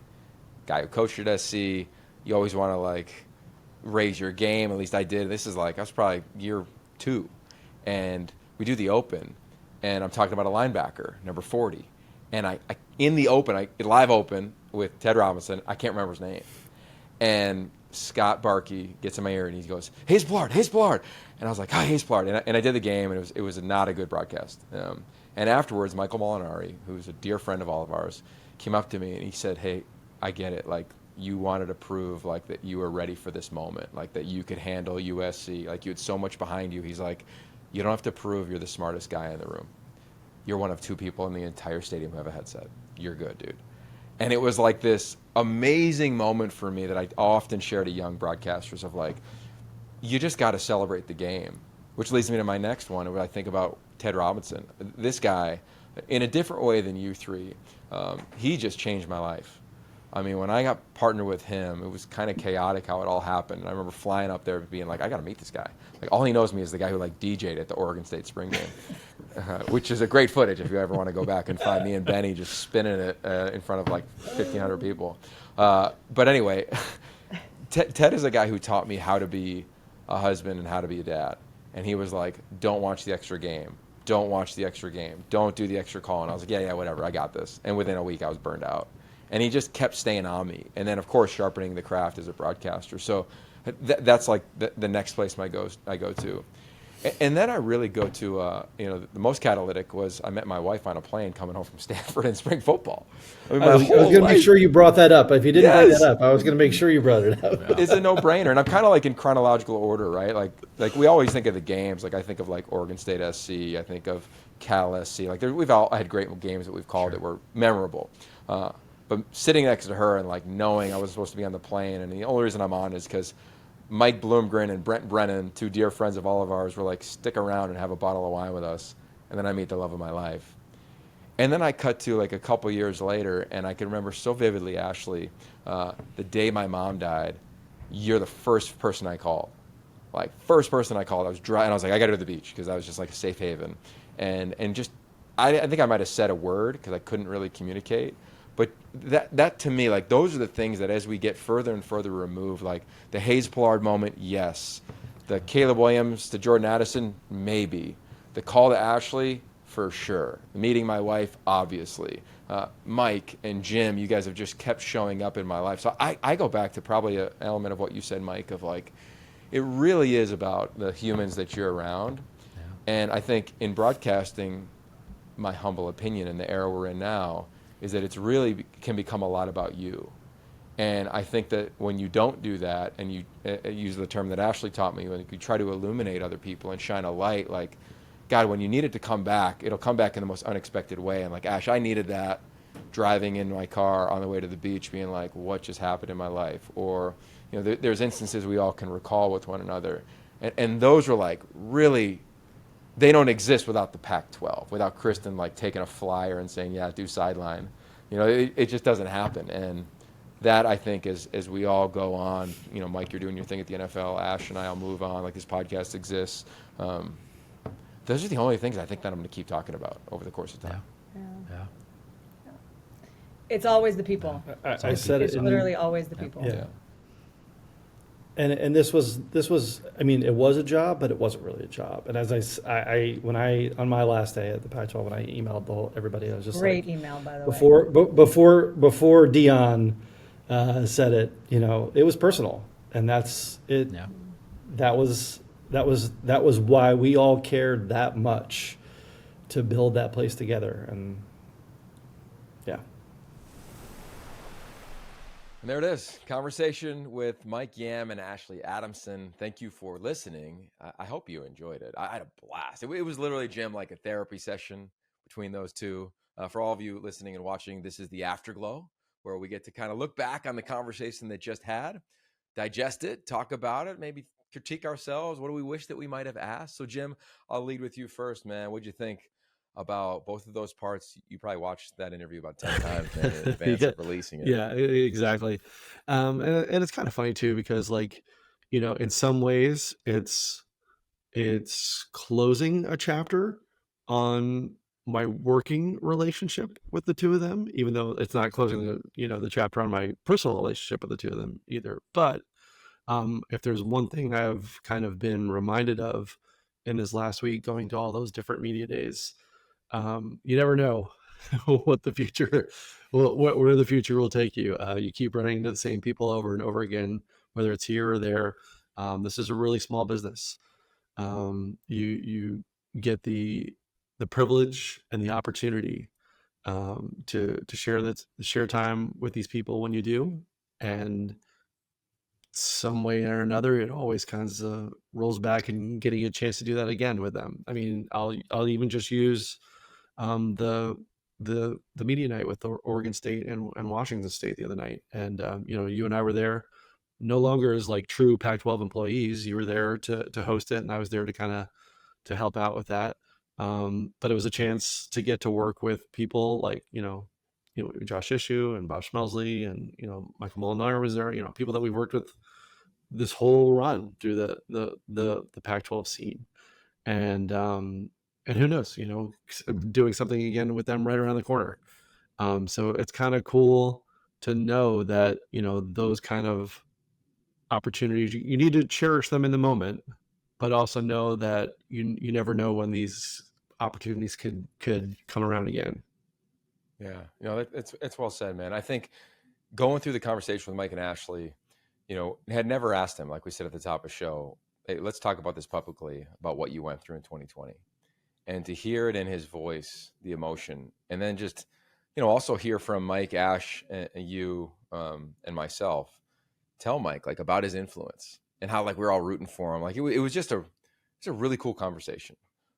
Guy who coached at SC, you always want to like raise your game. At least I did. This is like I was probably year 2, and we do the open, and I'm talking about a linebacker, number 40, and I in the open, live open with Ted Robinson. I can't remember his name, and Scott Barkey gets in my ear and he goes, Hayes Blard, and I was like, hi, Hayes Blard, and I did the game, and it was not a good broadcast. And afterwards, Michael Molinari, who's a dear friend of all of ours, came up to me and he said, hey, I get it, like you wanted to prove like that you were ready for this moment, like that you could handle USC, like you had so much behind you. He's like, you don't have to prove you're the smartest guy in the room. You're one of 2 people in the entire stadium who have a headset. You're good, dude. And it was like this amazing moment for me that I often share to young broadcasters of like, you just got to celebrate the game, which leads me to my next one, where I think about Ted Robinson. This guy, in a different way than you 3, he just changed my life. I mean, when I got partnered with him, it was kind of chaotic how it all happened. And I remember flying up there being like, I got to meet this guy. Like, all he knows me is the guy who like DJ'd at the Oregon State spring game, which is a great footage if you ever want to go back and find me and Benny just spinning it in front of like 1,500 people. But anyway, Ted is a guy who taught me how to be a husband and how to be a dad. And he was like, don't watch the extra game. Don't watch the extra game. Don't do the extra call. And I was like, yeah, whatever. I got this. And within a week, I was burned out. And he just kept staying on me. And then, of course, sharpening the craft as a broadcaster. So that's like the next place I go to. And then I really go to, the most catalytic was I met my wife on a plane coming home from Stanford in spring football. I mean, I was going to make sure you brought that up. If you didn't bring that up, I was going to make sure you brought it up. It's a no-brainer. And I'm kind of like in chronological order, right? Like we always think of the games. Like I think of like Oregon State SC. I think of Cal SC. Like we've all had great games that we've called that were memorable. But sitting next to her and like knowing I was supposed to be on the plane, and the only reason I'm on is because Mike Bloomgren and Brent Brennan, 2 dear friends of all of ours, were like, stick around and have a bottle of wine with us. And then I meet the love of my life. And then I cut to like a couple years later, and I can remember so vividly, Ashley, the day my mom died, you're the first person I called. Like, first person I called. I was dry, and I was like, I got to go to the beach, because I was just like a safe haven. And just, I think I might have said a word, because I couldn't really communicate. But that to me, like, those are the things that as we get further and further removed, like the Hayes Pollard moment, yes. The Caleb Williams to Jordan Addison, maybe. The call to Ashley, for sure. Meeting my wife, obviously. Mike and Jim, you guys have just kept showing up in my life. So I go back to probably an element of what you said, Mike, of like, it really is about the humans that you're around. Yeah. And I think in broadcasting, my humble opinion in the era we're in now, is that it's really can become a lot about you. And I think that when you don't do that, and you use the term that Ashley taught me, when you try to illuminate other people and shine a light, like, God, when you need it to come back, it'll come back in the most unexpected way. And like, Ash, I needed that driving in my car on the way to the beach, being like, what just happened in my life? Or, there's instances we all can recall with one another. And those were like really, they don't exist without the Pac-12, without Kristen like taking a flyer and saying, yeah, do sideline. It just doesn't happen. And that, I think, as we all go on, Mike, you're doing your thing at the NFL, Ash and I'll move on, like this podcast exists. Those are the only things I think that I'm going to keep talking about over the course of time. Yeah. It's always the people. I said It's it. literally always the people. Yeah. and this was, I mean, it was a job, but it wasn't really a job. And as when I on my last day at the Pac-12, when I emailed everybody, I was just Great like, email, by the way. before Dion said it, it was personal, and that's it. Yeah. That was why we all cared that much to build that place together, and yeah. And there it is. Conversation with Mike Yam and Ashley Adamson. Thank you for listening. I hope you enjoyed it. I had a blast. It was literally, Jim, like a therapy session between those two. For all of you listening and watching, this is the Afterglow, where we get to kind of look back on the conversation that just had, digest it, talk about it, maybe critique ourselves. What do we wish that we might have asked? So, Jim, I'll lead with you first, man. What'd you think about both of those parts? You probably watched that interview about 10 times, man, in advance Yeah, of releasing it. yeah, exactly. And it's kind of funny too, because like, in some ways it's closing a chapter on my working relationship with the two of them, even though it's not closing the chapter on my personal relationship with the two of them either. But if there's one thing I've kind of been reminded of in this last week, going to all those different media days, you never know what the future, where the future will take you. You keep running into the same people over and over again, whether it's here or there. This is a really small business. You get the privilege and the opportunity to share time with these people when you do, and some way or another, it always kind of rolls back and getting a chance to do that again with them. I mean, I'll even just use the media night with Oregon State and Washington State the other night, and you and I were there, no longer as like true Pac-12 employees. You were there to host it, and I was there to kind of to help out with that. But it was a chance to get to work with people like Josh Issue and Bob Schmelsley, and Michael Molinaro was there. People that we've worked with this whole run through the Pac-12 scene, and who knows, doing something again with them right around the corner. So it's kind of cool to know that those kind of opportunities, you need to cherish them in the moment, but also know that you never know when these opportunities could come around again. Yeah, it's well said, man. I think going through the conversation with Mike and Ashley, had never asked him, like we said at the top of the show, hey, let's talk about this publicly, about what you went through in 2020. And to hear it in his voice, the emotion, and then just, also hear from Mike, Ash, and you, and myself, tell Mike like about his influence and how like we're all rooting for him. Like it was just it's a really cool conversation.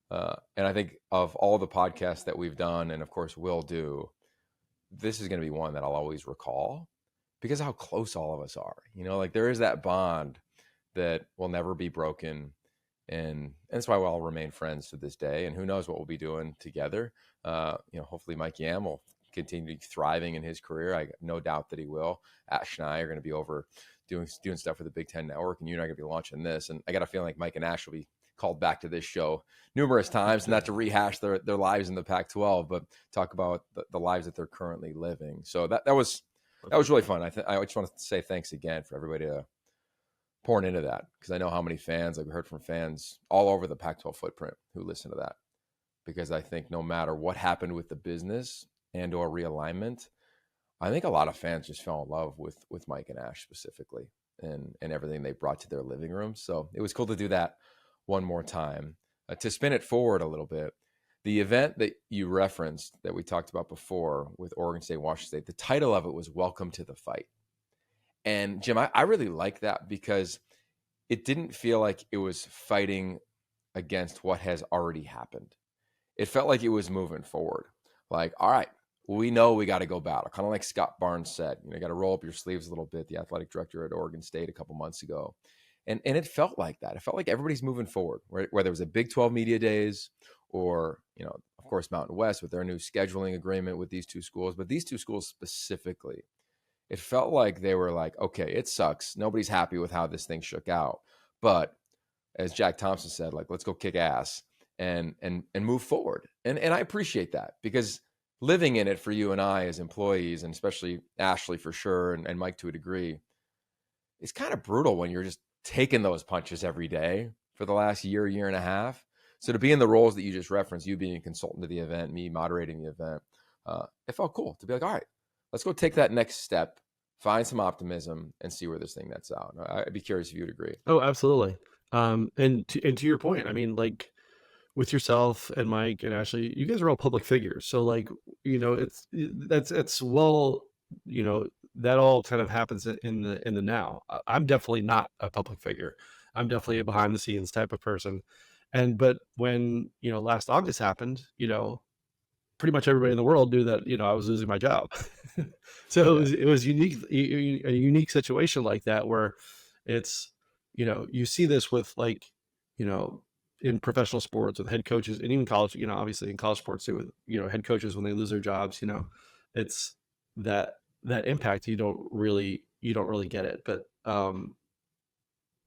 And I think of all the podcasts that we've done, and of course will do, this is going to be one that I'll always recall because of how close all of us are. Like there is that bond that will never be broken. And that's why we'll all remain friends to this day. And who knows what we'll be doing together. Hopefully Mike Yam will continue thriving in his career. I have no doubt that he will. Ash and I are going to be over doing stuff with the Big Ten Network, and you and I are going to be launching this. And I got a feeling like Mike and Ash will be called back to this show numerous times, not to rehash their lives in the Pac-12, but talk about the lives that they're currently living. So that was really fun. I just want to say thanks again for everybody pouring into that, because I know how many fans, I've heard from fans all over the Pac-12 footprint who listen to that, because I think no matter what happened with the business and or realignment, I think a lot of fans just fell in love with Mike and Ash specifically and everything they brought to their living rooms. So it was cool to do that one more time. To spin it forward a little bit, the event that you referenced that we talked about before with Oregon State, Washington State, the title of it was Welcome to the Fight. And Jim, I really like that because it didn't feel like it was fighting against what has already happened. It felt like it was moving forward. Like, all right, we know we got to go battle. Kind of like Scott Barnes said, you got to roll up your sleeves a little bit, the athletic director at Oregon State a couple months ago. And it felt like that. It felt like everybody's moving forward, right? Whether it was a Big 12 media days or, of course, Mountain West with their new scheduling agreement with these two schools. But these two schools specifically, it felt like they were like, okay, it sucks. Nobody's happy with how this thing shook out. But as Jack Thompson said, like, let's go kick ass and move forward. And I appreciate that, because living in it for you and I as employees, and especially Ashley for sure, and Mike to a degree, it's kind of brutal when you're just taking those punches every day for the last year and a half. So to be in the roles that you just referenced, you being a consultant to the event, me moderating the event, it felt cool to be like, all right, let's go take that next step, find some optimism, and see where this thing nets out. I'd be curious if you would agree. Oh, absolutely. And to your point, I mean, like with yourself and Mike and Ashley, you guys are all public figures. So like, it's well, that all kind of happens in the now. I'm definitely not a public figure. I'm definitely a behind the scenes type of person. But when, last August happened, pretty much everybody in the world knew that, I was losing my job. So it was unique, a unique situation like that, where it's, you see this with like, in professional sports with head coaches, and even college, obviously in college sports too, with, head coaches when they lose their jobs, it's that impact, you don't really get it.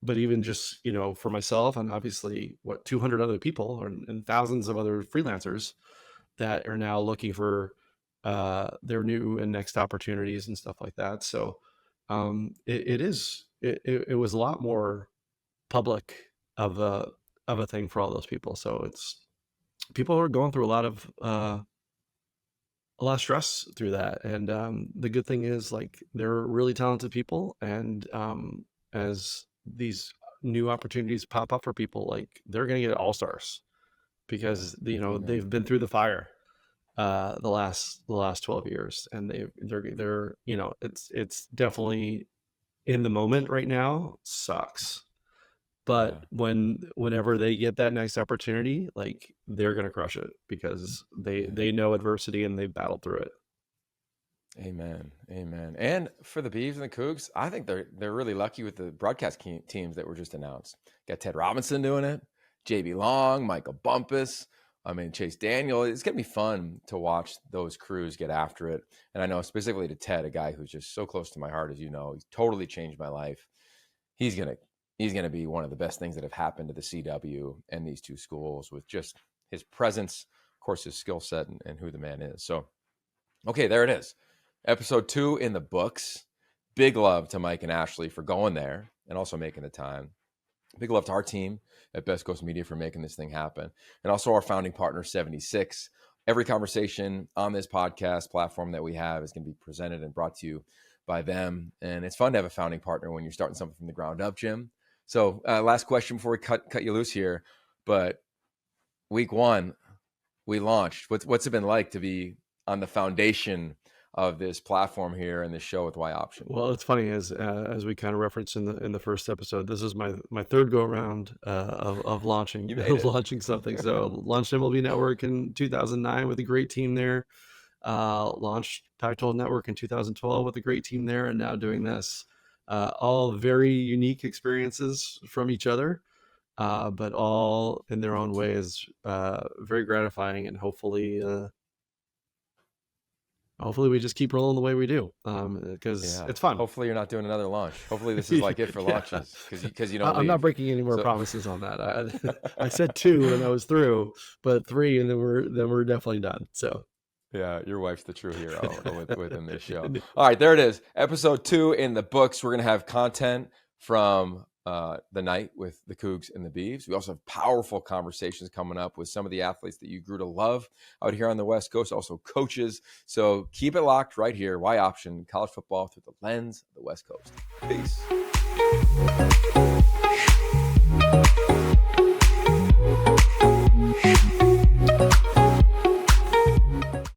But even just, for myself and obviously 200 other people and thousands of other freelancers that are now looking for their new and next opportunities and stuff like that. So it was a lot more public of a thing for all those people. So it's, people are going through a lot of stress through that. And the good thing is, like, they're really talented people. And as these new opportunities pop up for people, like, they're going to get all-stars because, they've been through the fire the last 12 years, and they're it's definitely, in the moment right now, sucks. But whenever they get that next opportunity, like, they're going to crush it because they know adversity and they've battled through it. Amen. And for the Beavs and the Cougs, I think they're really lucky with the broadcast teams that were just announced. Got Ted Robinson doing it, JB Long, Michael Bumpus, Chase Daniel. It's going to be fun to watch those crews get after it. And I know specifically to Ted, a guy who's just so close to my heart, as you know, he's totally changed my life. He's going to be one of the best things that have happened to the CW and these two schools, with just his presence, of course, his skill set, and who the man is. So, okay, there it is. Episode 2 in the books. Big love to Mike and Ashley for going there and also making the time. Big love to our team at Best Coast Media for making this thing happen. And also our founding partner, 76. Every conversation on this podcast platform that we have is going to be presented and brought to you by them. And it's fun to have a founding partner when you're starting something from the ground up, Jim. So last question before we cut you loose here. But week 1, we launched. What's it been like to be on the foundation of this platform here and this show with Y Option? Well, it's funny, as we kind of referenced in the first episode, this is my third go around of launching launching something. So launched MLB Network in 2009 with a great team there. Launched Pac-12 Network in 2012 with a great team there, and now doing this. All very unique experiences from each other, but all in their own ways very gratifying, and hopefully we just keep rolling the way we do, because it's fun. Hopefully you're not doing another launch. Hopefully this is like it for launches, because you don't I'm not breaking any more promises on that. I said 2 and I was through, but 3 and then we're definitely done. So yeah, your wife's the true hero within this show. All right, there it is. Episode 2 in the books. We're going to have content from the night with the Cougs and the Beavs. We also have powerful conversations coming up with some of the athletes that you grew to love out here on the West Coast, also coaches. So keep it locked right here. Y Option, college football through the lens of the West Coast. Peace.